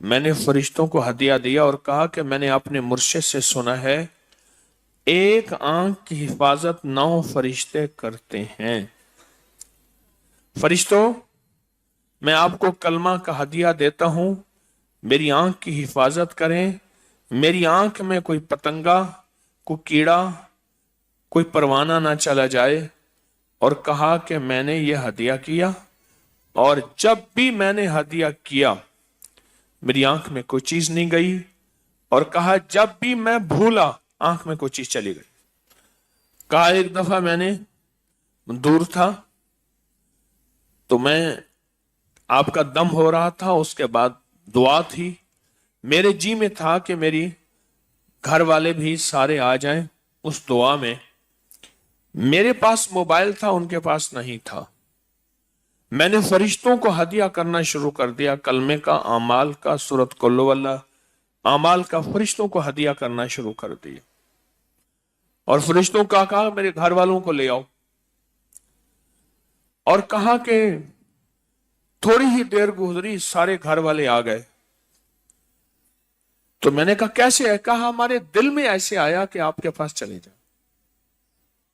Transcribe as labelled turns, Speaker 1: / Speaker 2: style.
Speaker 1: मैंने फरिश्तों को हदिया दिया और कहा कि मैंने अपने मुर्शिद से सुना है एक आंख की हिफाजत 9 फरिश्ते करते हैं। फरिश्तों, मैं आपको कलमा का हदिया देता हूं, मेरी आंख की हिफाजत करें, मेरी आंख में कोई पतंगा, कोई कीड़ा, कोई परवाना ना चला जाए। और कहा कि मैंने ये हदिया किया, और जब भी मैंने हदिया किया मेरी आंख में कोई चीज नहीं गई। और कहा जब भी मैं भूला आंख में कोई चीज चली गई। कहा एक दफा मैंने दूर था तो मैं आपका दम हो रहा था, उसके बाद दुआ थी, मेरे जी में था कि मेरी घर वाले भी सारे आ जाएं। उस दुआ में मेरे पास मोबाइल था, उनके पास नहीं था। मैंने फरिश्तों को हदिया करना शुरू कर दिया, कलमे का, आमाल का, सूरत कुल्लु वल्लाह आमाल का फरिश्तों को हदिया करना शुरू कर दिया। और फरिश्तों का कहा मेरे घर वालों को ले आओ। और कहा कि थोड़ी ही देर गुजरी, सारे घर वाले आ गए। तो मैंने कहा कैसे है? कहा हमारे दिल में ऐसे आया कि आपके पास चले जाए।